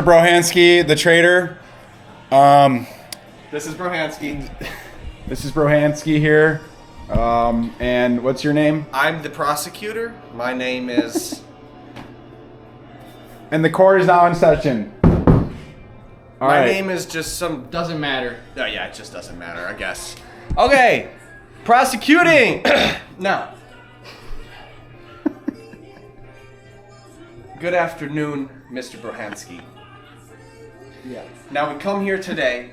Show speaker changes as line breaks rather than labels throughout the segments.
Brohansky, the trader.
This is Brohansky.
This is Brohansky here. And what's your name?
I'm the prosecutor. My name is...
And the court is now in session. All
My
right.
name is just some...
Doesn't matter.
Oh, yeah, it just doesn't matter, I guess. Okay. Prosecuting! Now. Good afternoon, Mr. Brohansky.
Yeah.
Now, we come here today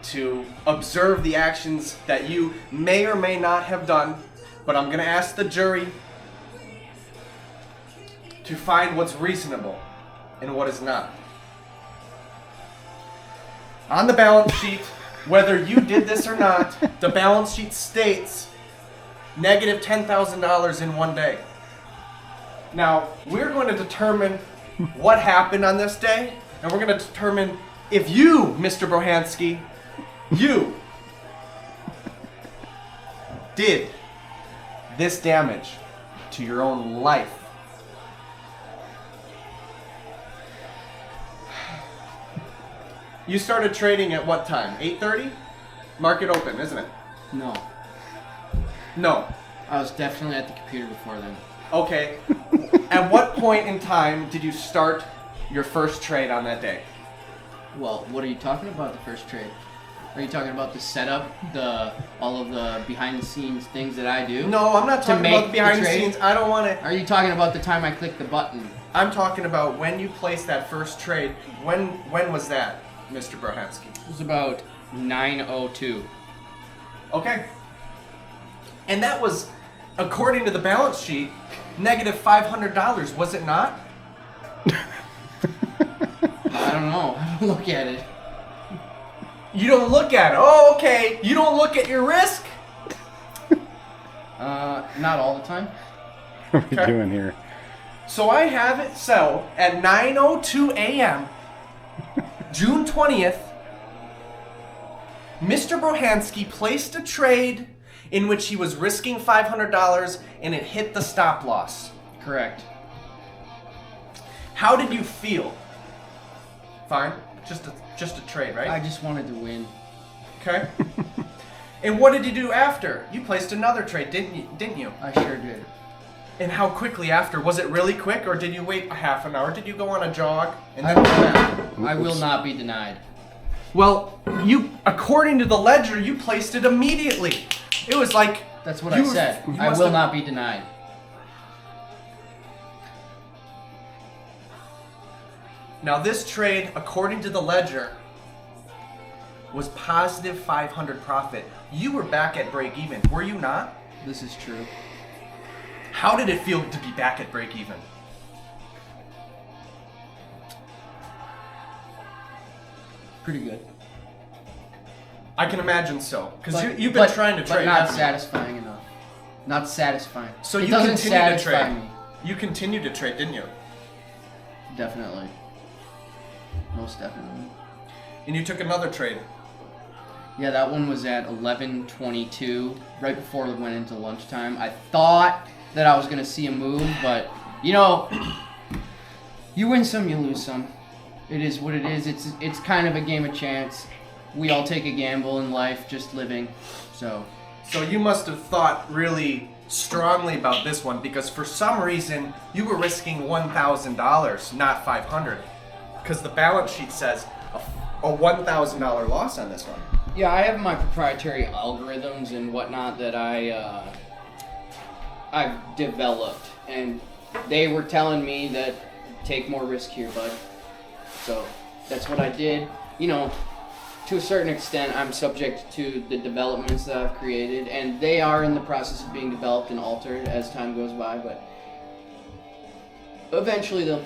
to observe the actions that you may or may not have done, but I'm going to ask the jury to find what's reasonable and what is not. On the balance sheet, whether you did this or not, the balance sheet states negative $10,000 in one day. Now, we're going to determine what happened on this day, and we're going to determine if you, Mr. Brohansky, you did this damage to your own life. You started trading at what time? 8:30? Market open, isn't it?
No.
No.
I was definitely at the computer before then.
Okay. At what point in time did you start your first trade on that day?
Well, what are you talking about, the first trade? Are you talking about the setup, all of the behind the scenes things that I do?
No, I'm not talking
make
about the behind
the
the
trade?
scenes. I don't want to.
Are you talking about the time I clicked the button?
I'm talking about when you placed that first trade. When was that, Mr. Brohansky?
It was about 9:02.
Okay. And that was, according to the balance sheet, negative $500, was it not?
I don't know. I don't look at it.
You don't look at it. Oh, okay. You don't look at your risk?
Not all the time.
What are we
Okay.
doing here?
So I have it so at 9:02 a.m. June 20th, Mr. Brohansky placed a trade in which he was risking $500 and it hit the stop loss.
Correct.
How did you feel? Fine. Just a trade, right?
I just wanted to win.
Okay. And what did you do after? You placed another trade, didn't you?
I sure did.
And how quickly after? Was it really quick, or did you wait a half an hour? Did you go on a jog and then come back?
I will not be denied.
Well, you, according to the ledger, you placed it immediately. It was like
That's what
you
I
were-
said.
you
I
must
will
have-
not be denied.
Now this trade, according to the ledger, was positive 500 profit. You were back at break even, were you not?
This is true.
How did it feel to be back at break even?
Pretty good.
I can imagine so, because
But-
you've been
but-
trying to
but
trade.
not
haven't you?
satisfying enough. Not satisfying.
So
it
you
doesn't
continue to
satisfy
trade.
me.
You continued to trade, didn't you?
Definitely. Most definitely.
And you took another trade.
Yeah, that one was at 11:22, right before it went into lunchtime. I thought that I was gonna see a move, but you know, you win some, you lose some. It is what it is. It's kind of a game of chance. We all take a gamble in life, just living. So
So you must have thought really strongly about this one, because for some reason you were risking $1,000, not 500, because the balance sheet says a $1,000 loss on this one.
yeah, I have my proprietary algorithms and whatnot that I've developed, and they were telling me that take more risk here, bud. So that's what I did. You know, to a certain extent, I'm subject to the developments that I've created, and they are in the process of being developed and altered as time goes by, but eventually they'll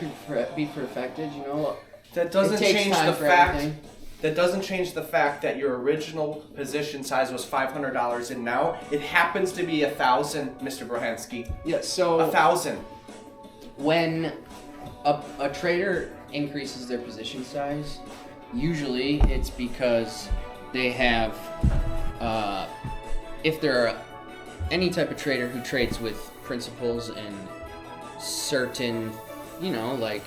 be perfected, you know.
That doesn't
It takes
change
time
the
for
fact.
everything.
That doesn't change the fact that your original position size was $500, and now it happens to be 1,000, Mr. Brohansky.
Yeah, so
1,000.
when a trader increases their position size, usually it's because they have, if they're any type of trader who trades with principles and certain, like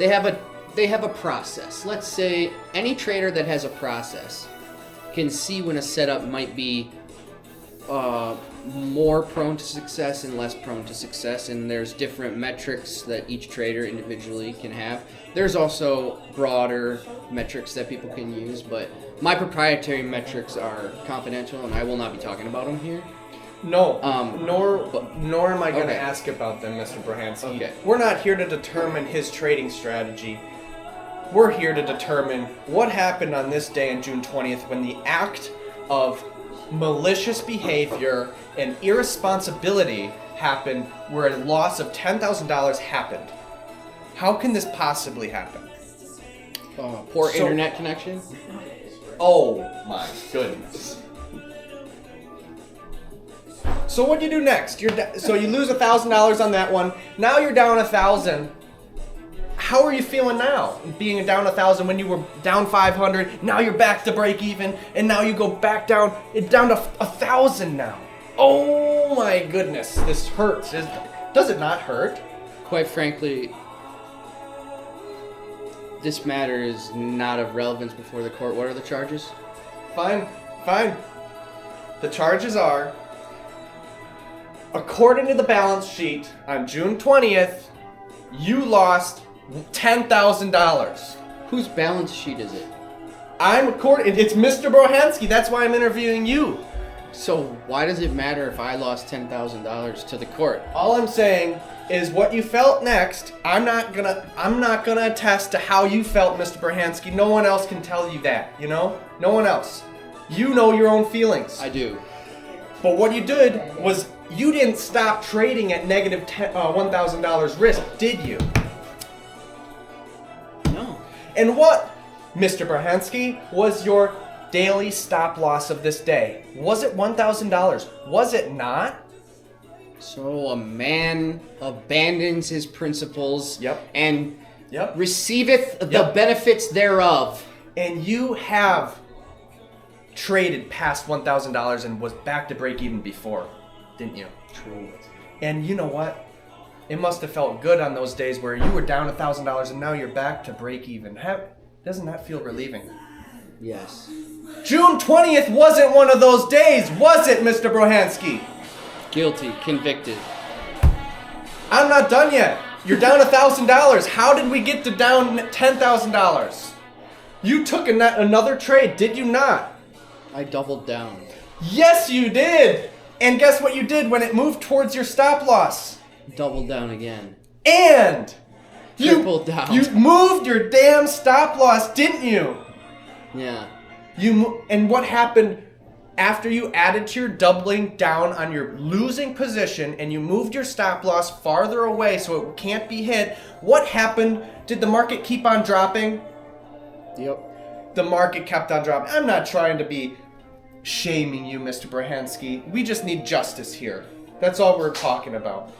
they have a process. Let's say any trader that has a process can see when a setup might be more prone to success and less prone to success, and there's different metrics that each trader individually can have. There's also broader metrics that people can use, but my proprietary metrics are confidential, and I will not be talking about them here.
No,
but-
nor am I going to
Okay.
ask about them, Mr. Brahansky.
Okay.
We're not here to determine his trading strategy. We're here to determine what happened on this day on June 20th when the act of malicious behavior and irresponsibility happened, where a loss of $10,000 happened. How can this possibly happen?
Poor
So-
internet connection.
Oh my goodness. So what do you do next? So you lose $1,000 on that one. Now you're down 1,000. How are you feeling now? Being down 1,000 when you were down 500. Now you're back to break even, and now you go back down. It's down to 1,000 now. Oh my goodness, this hurts. Does it not hurt?
Quite frankly, this matter is not of relevance before the court. What are the charges?
Fine. The charges are, according to the balance sheet on June 20th, you lost $10,000.
Whose balance sheet is it?
It's Mr. Brohansky. That's why I'm interviewing you.
So why does it matter if I lost $10,000 to the court?
All I'm saying is what you felt next. I'm not gonna attest to how you felt, Mr. Brohansky. No one else can tell you that, you know? No one else. You know your own feelings.
I do.
But what you did was you didn't stop trading at negative $1,000 risk, did you?
No.
And what, Mr. Brohansky, was your daily stop loss of this day? Was it $1,000? Was it not?
So a man abandons his principles
Yep.
and
Yep.
receiveth the
Yep.
benefits thereof.
And you have traded past $1,000 and was back to break even before, didn't you?
True.
And you know what? It must have felt good on those days where you were down $1,000 and now you're back to break even. Doesn't that feel relieving?
Yes.
June 20th wasn't one of those days, was it, Mr. Brohansky?
Guilty. Convicted.
I'm not done yet. You're down $1,000. How did we get to down $10,000? You took another trade, did you not?
I doubled down.
Yes, you did. And guess what you did when it moved towards your stop loss?
Doubled down again.
And
Tripled down.
You moved your damn stop loss, didn't you?
Yeah.
And what happened after you added to your doubling down on your losing position and you moved your stop loss farther away so it can't be hit? What happened? Did the market keep on dropping?
Yep.
The market kept on dropping. I'm not trying to be shaming you, Mr. Brohansky. We just need justice here. That's all we're talking about.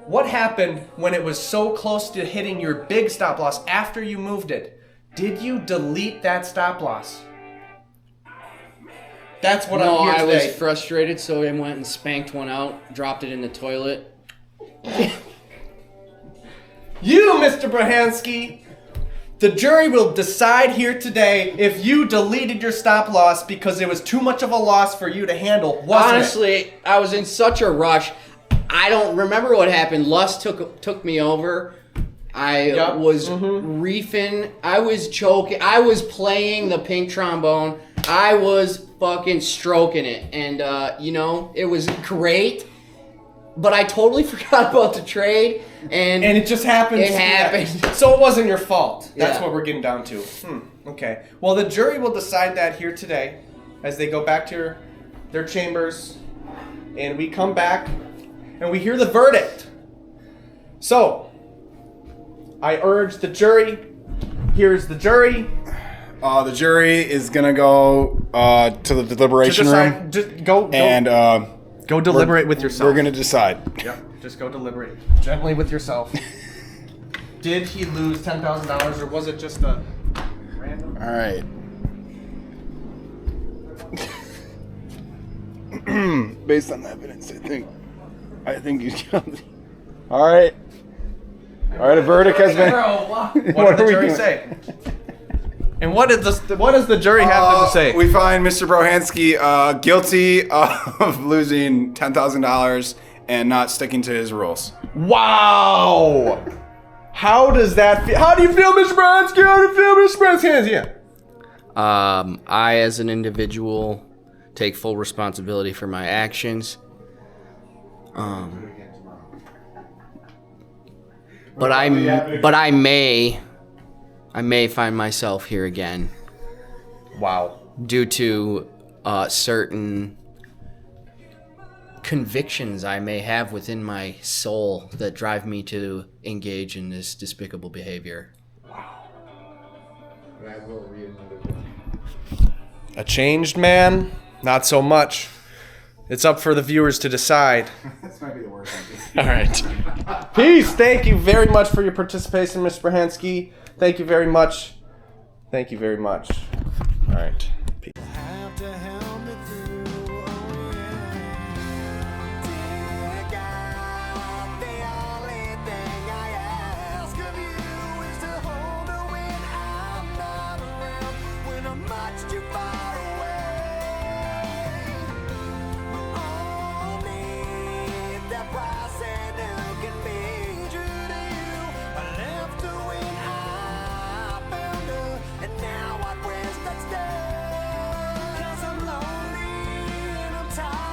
What happened when it was so close to hitting your big stop loss after you moved it? Did you delete that stop loss? That's what
No,
I'm here
I
today.
was frustrated, so I went and spanked one out, dropped it in the toilet.
You, Mr. Brohansky, the jury will decide here today if you deleted your stop loss because it was too much of a loss for you to handle, wasn't it?
Honestly, I was in such a rush. I don't remember what happened. Lust took me over. I
Yep.
was reefing. I was choking. I was playing the pink trombone. I was fucking stroking it. And, it was great. But I totally forgot about the trade. And
And it just happened.
It happened.
So it wasn't your fault. That's
Yeah.
what we're getting down to. Okay. Well, the jury will decide that here today as they go back to their chambers. And we come back and we hear the verdict. So, I urge the jury. Here's the jury.
The jury is gonna go to the
To
deliberation room,
decide, just go
and
go deliberate with yourself.
we're gonna decide.
Yep. Just go deliberate gently with yourself. Did he lose $10,000 or was it just a random?
All right. Based on the evidence, I think he's guilty. All right. All right, a verdict has been.
What did
are
the
we
jury
doing?
say? And what does the jury have to say?
We find Mr. Brohansky guilty of losing $10,000 and not sticking to his rules.
Wow! How does that feel? How do you feel, Mr. Brohansky? How do you feel, Mr. Brohansky? Hands, yeah.
I, as an individual, take full responsibility for my actions. But I may find myself here again
Wow.
due to certain convictions I may have within my soul that drive me to engage in this despicable behavior.
A changed man? Not so much. It's up for the viewers to decide.
This might be the worst idea.
All right. Peace. Thank you very much for your participation, Mr. Brohansky. Thank you very much. Thank you very much. All right. Peace.
Have to help me through, oh yeah. Dear God, the only thing I ask of you is to hold me when I'm not around, when I'm much too far away. Only that price and who can be true to you. I left her when I found her, and now I press that step. 'Cause I'm lonely and I'm tired.